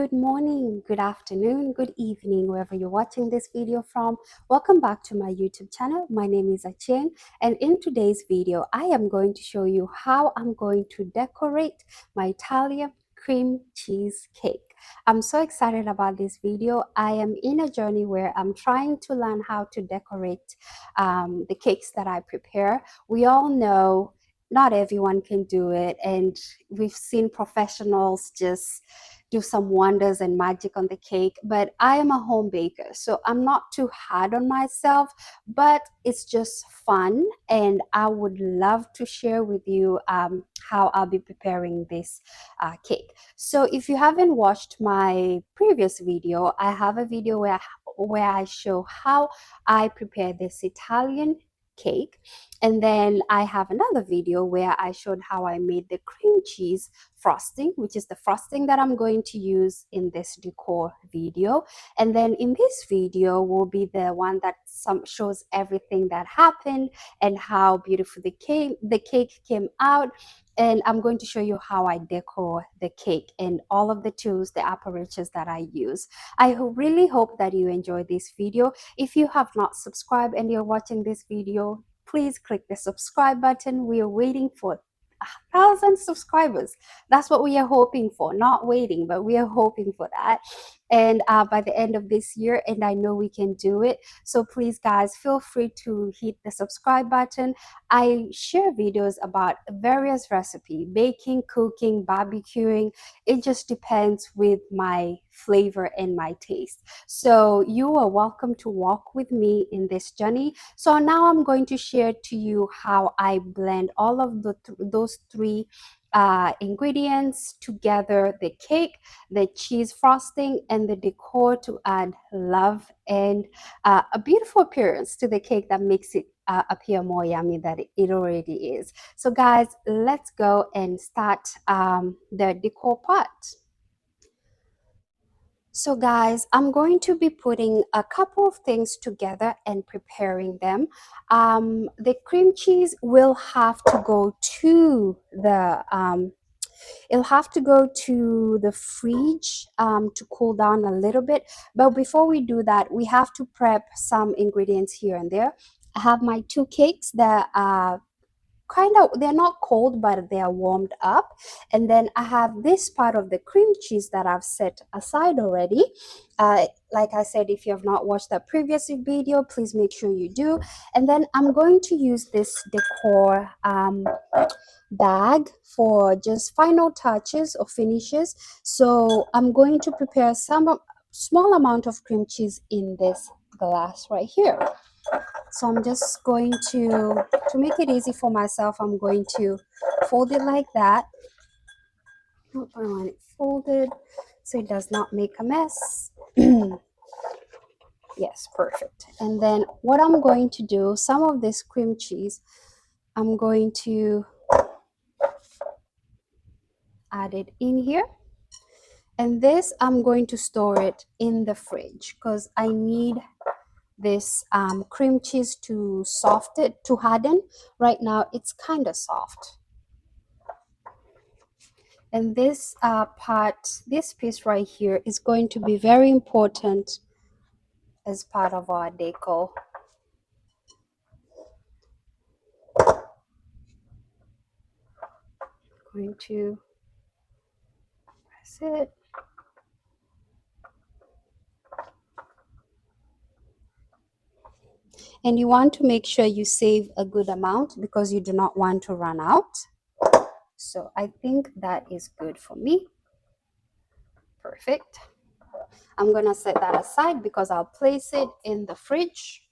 good morning, good afternoon, good evening, wherever you're watching this video from. Welcome back to my YouTube channel. My name is Acheng, and in today's video, I am going to show you how I'm going to decorate my Italian cream cheese cake. I'm so excited about this video. I am in a journey where I'm trying to learn how to decorate the cakes that I prepare. We all know not everyone can do it, and we've seen professionals just do some wonders and magic on the cake, but I am a home baker, so I'm not too hard on myself, but it's just fun, and I would love to share with you how I'll be preparing this cake. So if you haven't watched my previous video, I have a video where I show how I prepare this Italian cake, and then I have another video where I showed how I made the cream cheese frosting, which is the frosting that I'm going to use in this decor video. And then in this video will be the one that shows everything that happened and how beautiful the cake came out. And I'm going to show you how I decor the cake and all of the tools, the apparatus that I use. I really hope that you enjoy this video. If you have not subscribed and you're watching this video, please click the subscribe button. We are waiting for 1,000 subscribers. That's what we are hoping for, not waiting, but we are hoping for that. And by the end of this year, and I know we can do it. So please, guys, feel free to hit the subscribe button. I share videos about various recipes, baking, cooking, barbecuing. It just depends with my flavor and my taste. So you are welcome to walk with me in this journey. So now I'm going to share to you how I blend all of those three ingredients together: the cake, the cheese frosting, and the decor to add love and a beautiful appearance to the cake that makes it appear more yummy than it already is. So guys, let's go and start the decor part. So guys, I'm going to be putting a couple of things together and preparing them. The cream cheese will have to go to the it'll have to go to the fridge to cool down a little bit. But before we do that, we have to prep some ingredients here and there. I have my two cakes that they're not cold, but they are warmed up. And then I have this part of the cream cheese that I've set aside already. Like I said, if you have not watched that previous video, please make sure you do. And then I'm going to use this decor bag for just final touches or finishes. So I'm going to prepare some small amount of cream cheese in this glass right here. So I'm just going to make it easy for myself, I'm going to fold it like that. I want it folded so it does not make a mess. Yes, perfect. And then what I'm going to do, some of this cream cheese, I'm going to add it in here. And this, I'm going to store it in the fridge because I need this cream cheese to harden. Right now it's kind of soft. And this this piece right here is going to be very important as part of our decor. Going to press it. And you want to make sure you save a good amount because you do not want to run out. So I think that is good for me. Perfect. I'm gonna set that aside because I'll place it in the fridge.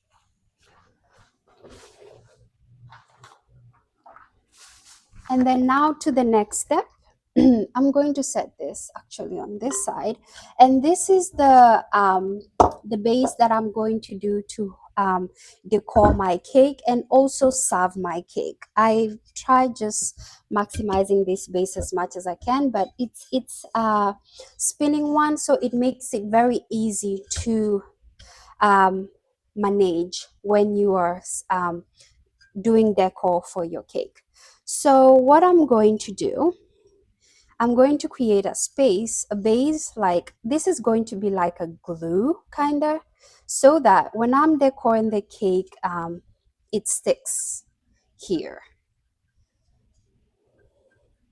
And then now to the next step. I'm going to set this actually on this side, and this is the base that I'm going to do to decor my cake and also serve my cake. I try just maximizing this base as much as I can, but it's a spinning one, so it makes it very easy to manage when you are doing decor for your cake. So what I'm going to do, I'm going to create a space, a base, like this is going to be like a glue kind of, so that when I'm decorating the cake, it sticks here.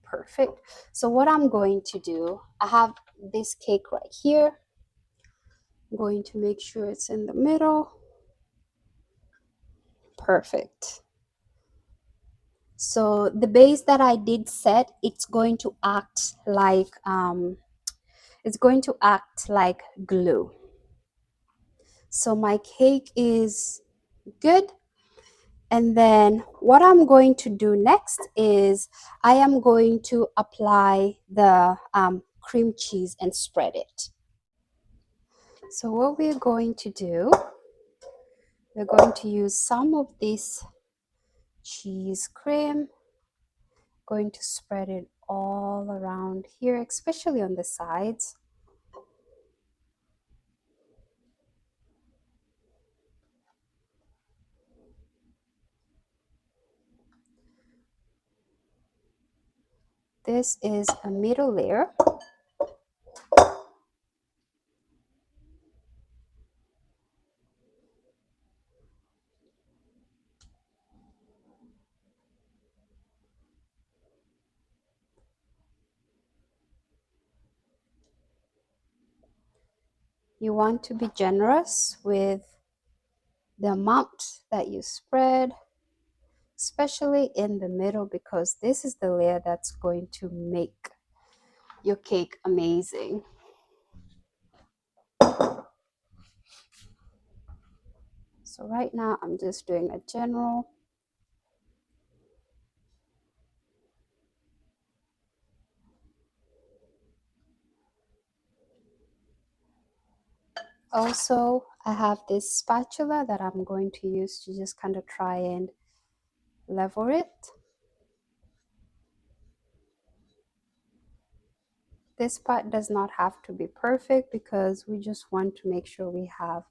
Perfect. So what I'm going to do, I have this cake right here. I'm going to make sure it's in the middle. Perfect. So the base that I did set, it's going to act like glue. So my cake is good. And then what I'm going to do next is I am going to apply the cream cheese and spread it. So what we're going to do, we're going to use some of this cheese cream, going to spread it all around here, especially on the sides. This is a middle layer. You want to be generous with the amount that you spread, especially in the middle, because this is the layer that's going to make your cake amazing. So right now I'm just doing a general. Also, I have this spatula that I'm going to use to just kind of try and level it. This part does not have to be perfect because we just want to make sure we have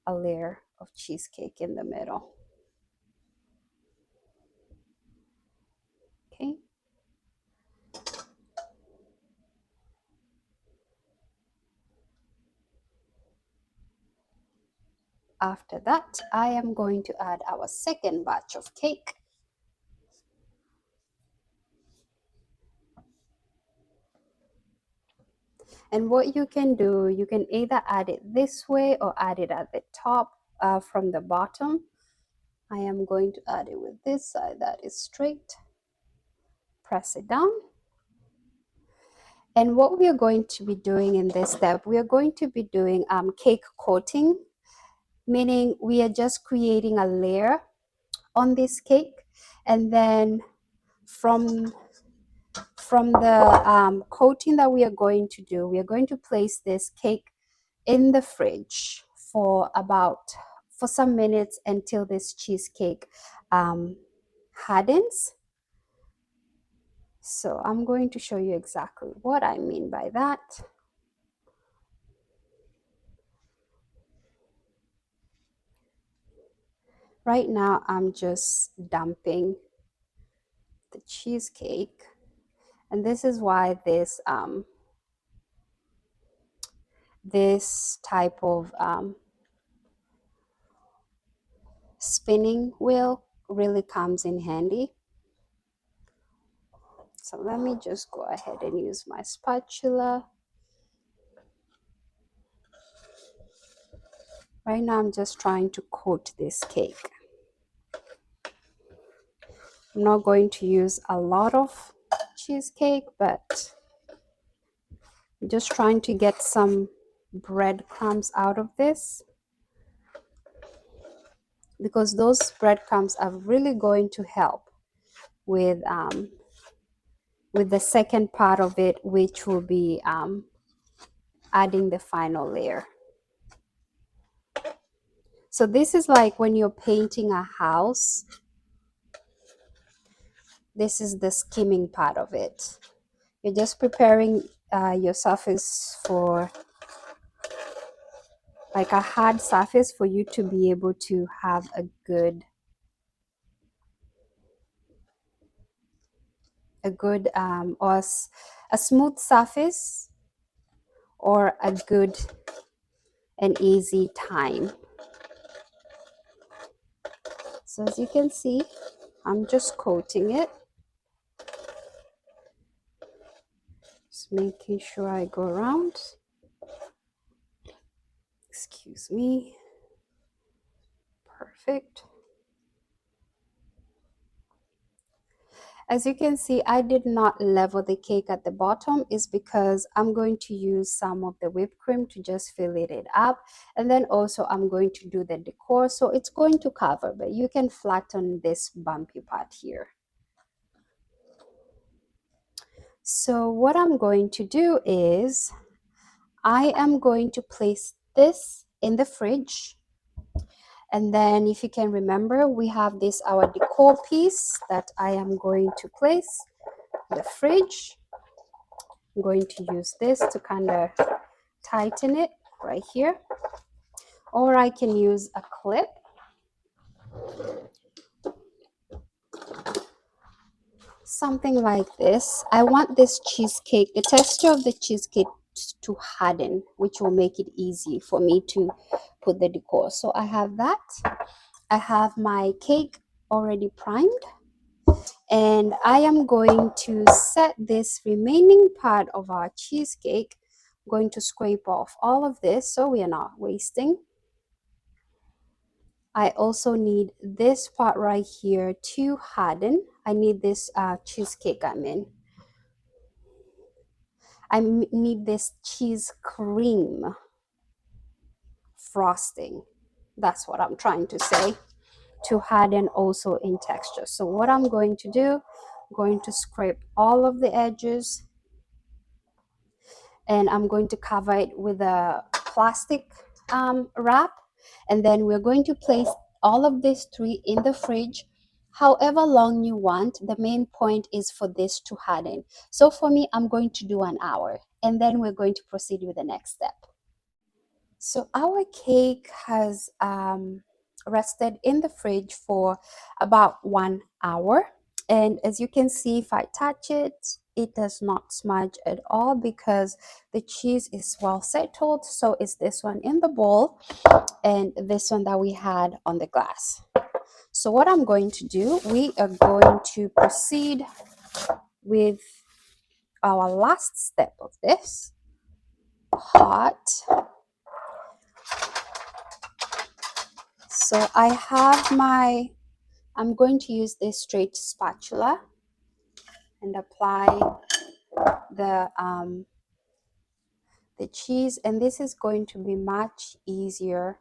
a layer of cheesecake in the middle. Okay. After that, I am going to add our second batch of cake. And what you can do, you can either add it this way or add it at the top from the bottom. I am going to add it with this side that is straight. Press it down. And what we are going to be doing in this step, we are going to be doing cake coating, meaning we are just creating a layer on this cake, and then from the coating that we are going to do, we are going to place this cake in the fridge for some minutes until this cheesecake hardens. So I'm going to show you exactly what I mean by that. Right now I'm just dumping the cheesecake, and this is why this type of spinning wheel really comes in handy. So let me just go ahead and use my spatula. Right now I'm just trying to coat this cake. I'm not going to use a lot of cheesecake, but I'm just trying to get some breadcrumbs out of this, because those breadcrumbs are really going to help with the second part of it, which will be adding the final layer. So this is like when you're painting a house. This is the skimming part of it. You're just preparing your surface for like a hard surface for you to be able to have a good a good a smooth surface or a good and easy time. So as you can see, I'm just coating it, just making sure I go around. Excuse me. Perfect. As you can see, I did not level the cake at the bottom, is because I'm going to use some of the whipped cream to just fill it up, and then also I'm going to do the decor, so it's going to cover, but you can flatten this bumpy part here. So what I'm going to do is I am going to place this in the fridge, and then if you can remember, we have this our decor piece that I am going to place in the fridge. I'm going to use this to kind of tighten it right here, or I can use a clip, something like this. I want this cheesecake, the texture of the cheesecake to harden, which will make it easy for me to put the decor. So I have that. I have my cake already primed, and I am going to set this remaining part of our cheesecake. I'm going to scrape off all of this so we are not wasting. I also need this part right here to harden. I need this cheesecake I need this cheese cream frosting. That's what I'm trying to say, to harden also in texture. So what I'm going to do, I'm going to scrape all of the edges, and I'm going to cover it with a plastic wrap, and then we're going to place all of these three in the fridge however long you want. The main point is for this to harden. So for me, I'm going to do an hour, and then we're going to proceed with the next step. So our cake has rested in the fridge for about 1 hour. And as you can see, if I touch it, it does not smudge at all because the cheese is well settled. So it's this one in the bowl and this one that we had on the glass. So what I'm going to do, we are going to proceed with our last step of this pot. So I have I'm going to use this straight spatula and apply the cheese, and this is going to be much easier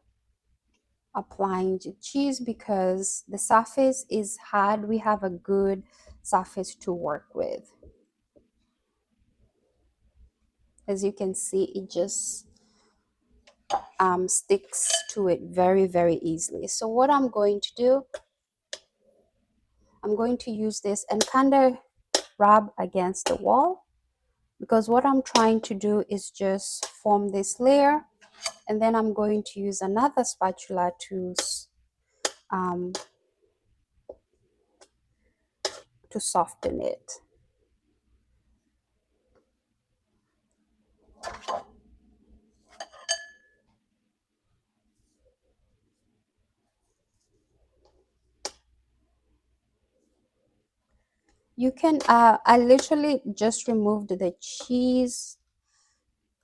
applying the cheese because the surface is hard. We have a good surface to work with. As you can see, it just sticks to it very, very easily. So what I'm going to do, I'm going to use this and kind of rub against the wall, because what I'm trying to do is just form this layer, and then I'm going to use another spatula to soften it. You can I literally just removed the cheese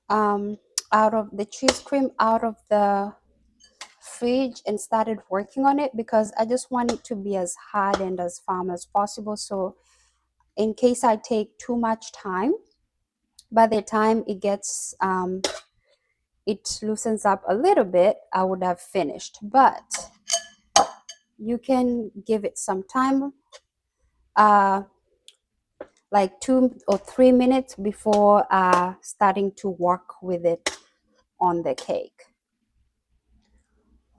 out of the cheese cream out of the fridge and started working on it because I just want it to be as hard and as firm as possible. So in case I take too much time, by the time it gets it loosens up a little bit, I would have finished. But you can give it some time, like 2 or 3 minutes before starting to work with it on the cake.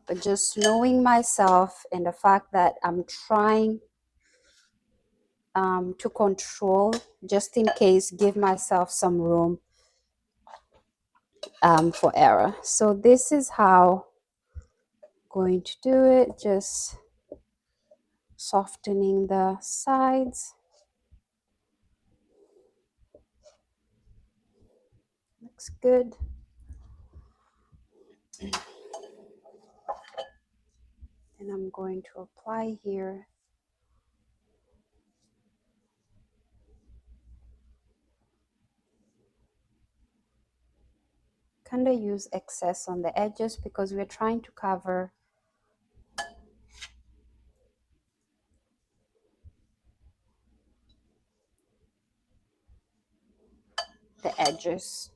But just knowing myself and the fact that I'm trying to control, just in case, give myself some room for error. So this is how I'm going to do it, just softening the sides. Looks good. And I'm going to apply here. Kind of use excess on the edges because we're trying to cover the edges.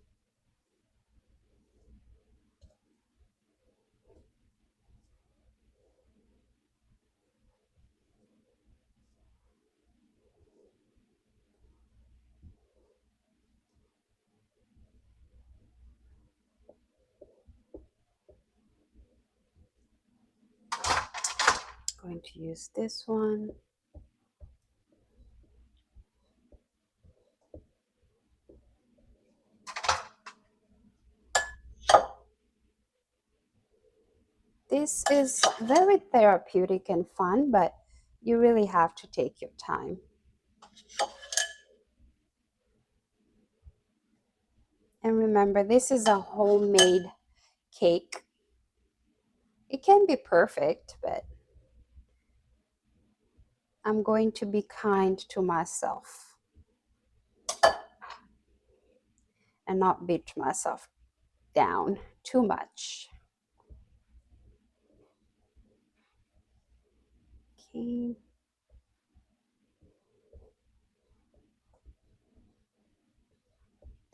Going to use this one. This is very therapeutic and fun, but you really have to take your time. And remember, this is a homemade cake. It can be perfect, but I'm going to be kind to myself and not beat myself down too much. Okay.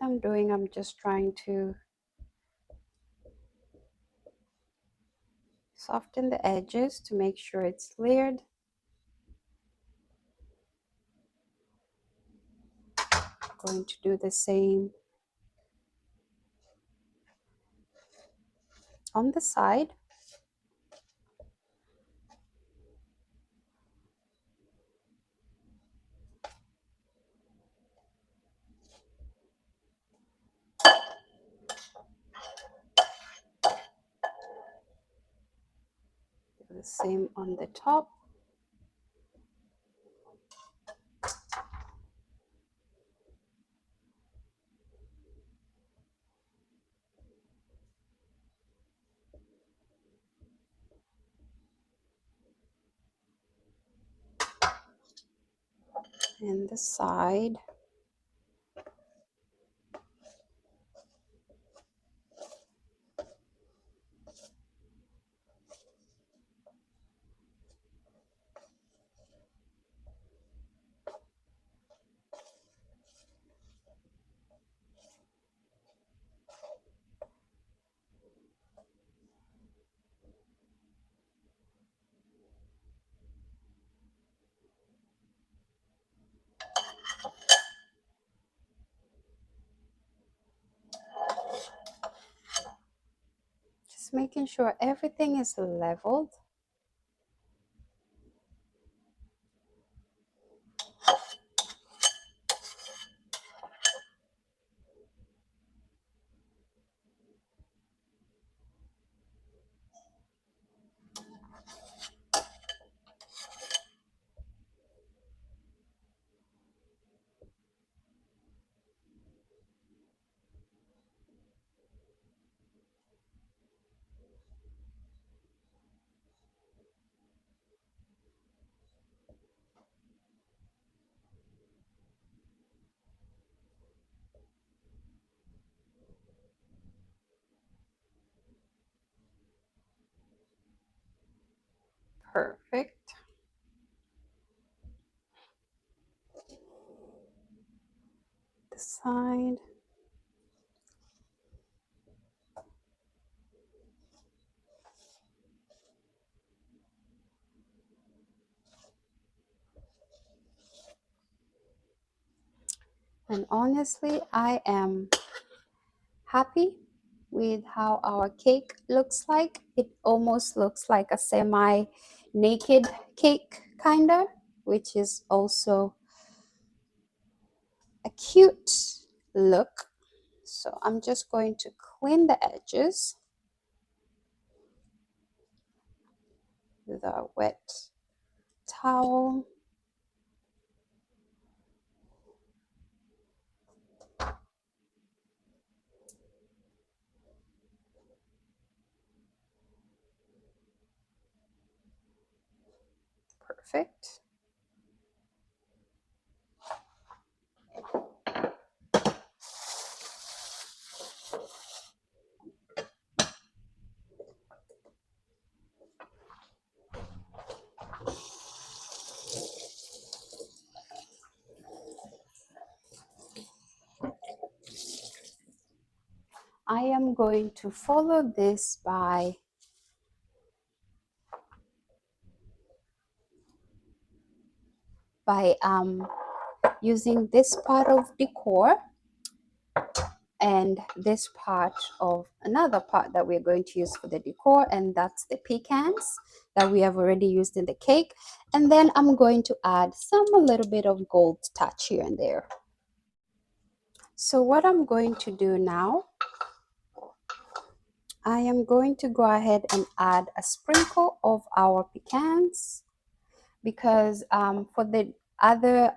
I'm just trying to soften the edges to make sure it's layered. Going to do the same on the side. Do the same on the top. And the side. Just making sure everything is leveled. Perfect. The side. And honestly, I am happy with how our cake looks like. It almost looks like a semi-naked cake, kinda, which is also a cute look. So I'm just going to clean the edges with a wet towel. Perfect. I am going to follow this by using this part of decor and this part of another part that we're going to use for the decor, and that's the pecans that we have already used in the cake. And then I'm going to add a little bit of gold touch here and there. So what I'm going to do now, I am going to go ahead and add a sprinkle of our pecans, because for the other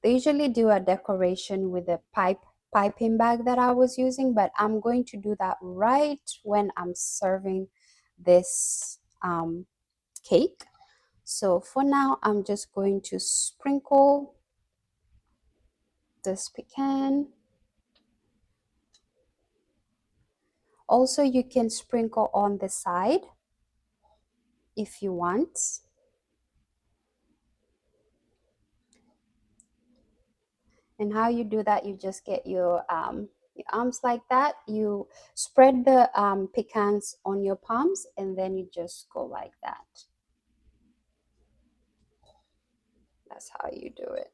they usually do a decoration with a piping bag that I was using, but I'm going to do that right when I'm serving this cake. So for now, I'm just going to sprinkle this pecan. Also, you can sprinkle on the side if you want. And how you do that, you just get your arms like that. You spread the pecans on your palms, and then you just go like that. That's how you do it.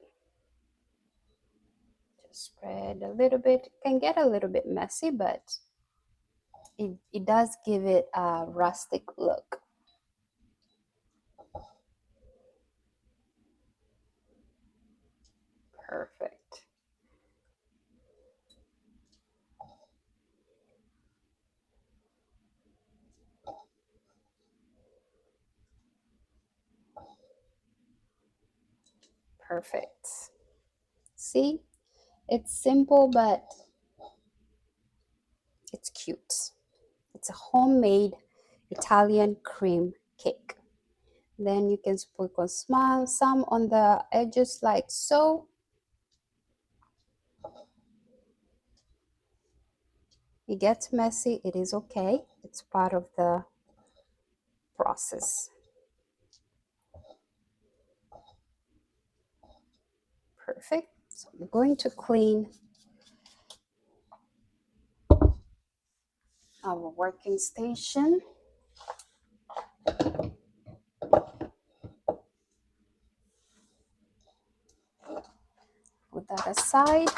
Just spread a little bit. It can get a little bit messy, but it does give it a rustic look. Perfect. Perfect. See, it's simple, but it's cute. It's a homemade Italian cream cake. Then you can sprinkle some on the edges like so. It gets messy, it is okay. It's part of the process. Perfect. So I'm going to clean our working station. Put that aside.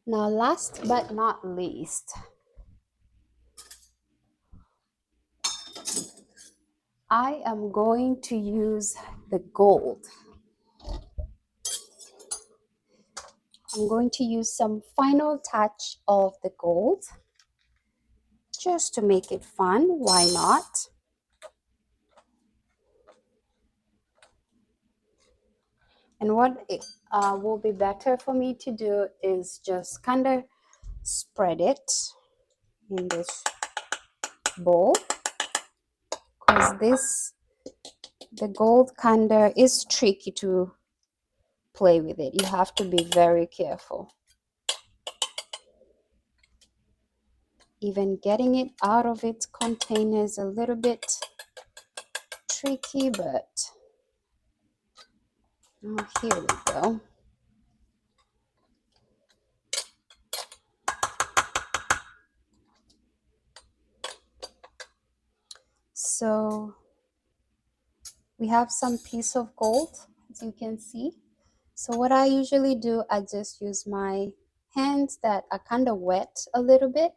Now, last but not least, I am going to use the gold. I'm going to use some final touch of the gold just to make it fun. Why not? And what it will be better for me to do is just kind of spread it in this bowl, because the gold kind of is tricky to play with it. You have to be very careful. Even getting it out of its container is a little bit tricky, but oh, here we go. So we have some piece of gold, as you can see. So what I usually do, I just use my hands that are kind of wet a little bit,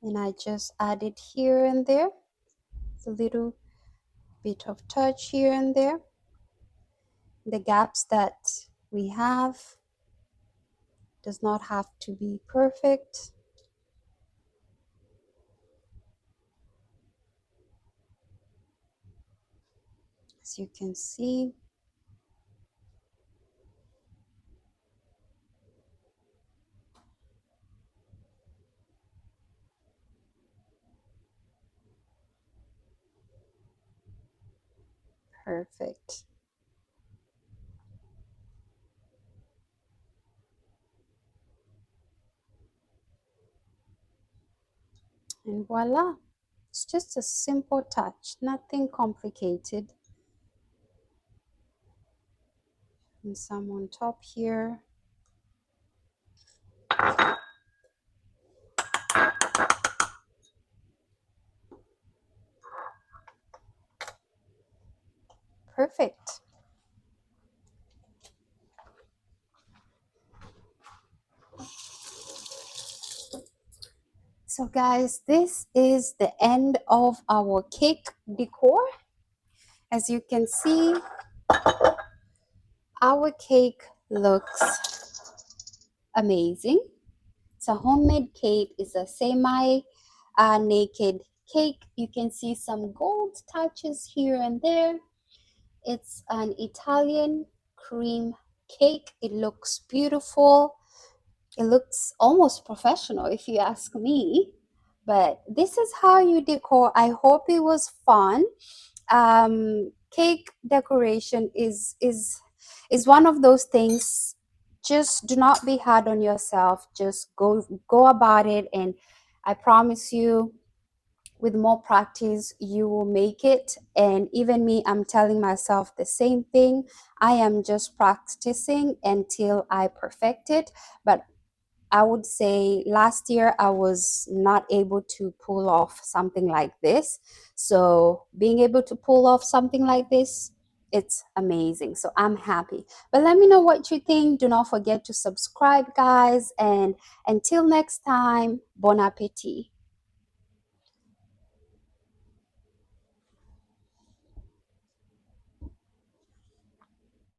and I just add it here and there. It's a little bit of touch here and there. The gaps that we have does not have to be perfect. you can see. Perfect. And voila. It's just a simple touch, nothing complicated. And some on top here. Perfect. So guys, this is the end of our cake decor. As you can see, our cake looks amazing. It's a homemade cake. It's a semi naked cake. You can see some gold touches here and there. It's an Italian cream cake. It looks beautiful. It looks almost professional if you ask me. But this is how you decor. I hope it was fun. Cake decoration is one of those things. Just do not be hard on yourself. Just go about it, and I promise you, with more practice, you will make it. And even me, I'm telling myself the same thing. I am just practicing until I perfect it. But I would say last year I was not able to pull off something like this. So being able to pull off something like this, it's amazing. So I'm happy. But let me know what you think. Do not forget to subscribe, guys. And until next time, bon appetit.